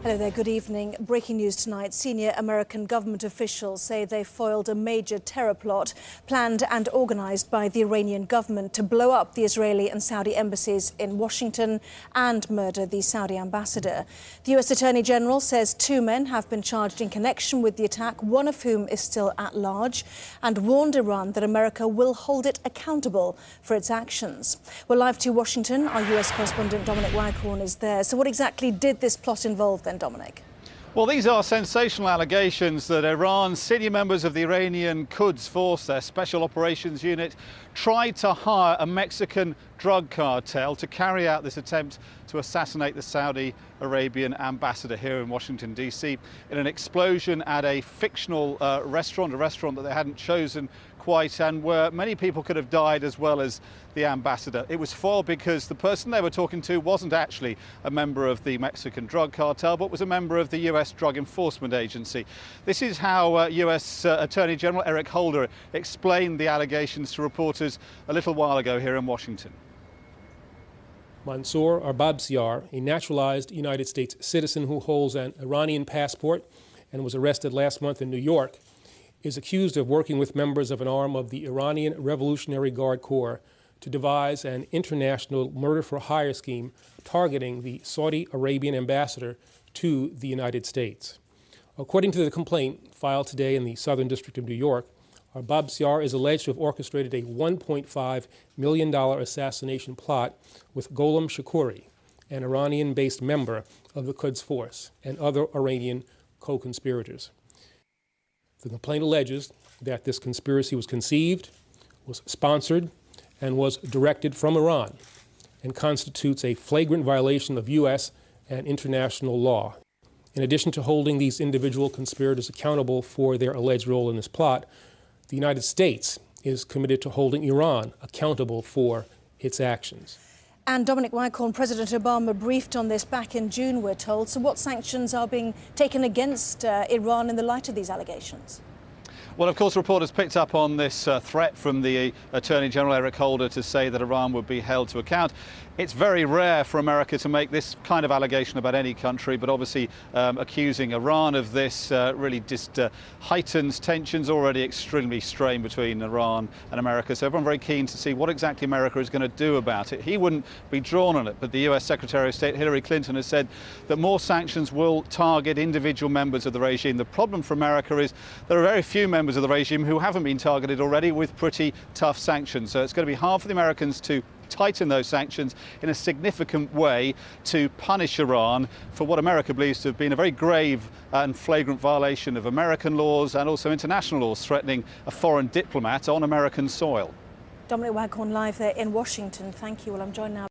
Hello there, good evening. Breaking news tonight. Senior American government officials say they foiled a major terror plot planned and organised by the Iranian government to blow up the Israeli and Saudi embassies in Washington and murder the Saudi ambassador. The US Attorney General says 2 men have been charged in connection with the attack, one of whom is still at large, and warned Iran that America will hold it accountable for its actions. We're live to Washington. Our US correspondent Dominic Waghorn is there. So what exactly did this plot involve then, Dominic? Well, these are sensational allegations that Iran's senior members of the Iranian Quds Force, their special operations unit, tried to hire a Mexican drug cartel to carry out this attempt to assassinate the Saudi Arabian ambassador here in Washington, D.C. in an explosion at a fictional restaurant, a restaurant that they hadn't chosen quite, and where many people could have died as well as the ambassador. It was foiled because the person they were talking to wasn't actually a member of the Mexican drug cartel, but was a member of the US Drug Enforcement Agency. This is how US Attorney General Eric Holder explained the allegations to reporters a little while ago here in Washington. Manssor Arbabsiar, a naturalized United States citizen who holds an Iranian passport and was arrested last month in New York, is accused of working with members of an arm of the Iranian Revolutionary Guard Corps to devise an international murder-for-hire scheme targeting the Saudi Arabian ambassador to the United States. According to the complaint filed today in the Southern District of New York, Arbabsiar is alleged to have orchestrated a $1.5 million assassination plot with Gholam Shakuri, an Iranian-based member of the Quds Force, and other Iranian co-conspirators. The complaint alleges that this conspiracy was conceived, was sponsored, and was directed from Iran, and constitutes a flagrant violation of U.S. and international law. In addition to holding these individual conspirators accountable for their alleged role in this plot, the United States is committed to holding Iran accountable for its actions. And Dominic Waghorn, President Obama briefed on this back in June, we're told. So what sanctions are being taken against Iran in the light of these allegations? Well, of course, reporters picked up on this threat from the Attorney General Eric Holder to say that Iran would be held to account. It's very rare for America to make this kind of allegation about any country, but obviously accusing Iran of this really just heightens tensions already extremely strained between Iran and America. So everyone very keen to see what exactly America is going to do about it. He wouldn't be drawn on it, but the US Secretary of State Hillary Clinton has said that more sanctions will target individual members of the regime. The problem for America is there are very few members of the regime who haven't been targeted already with pretty tough sanctions. So it's going to be hard for the Americans to tighten those sanctions in a significant way to punish Iran for what America believes to have been a very grave and flagrant violation of American laws and also international laws threatening a foreign diplomat on American soil. Dominic Waghorn live there in Washington. Thank you. Well, I'm joined now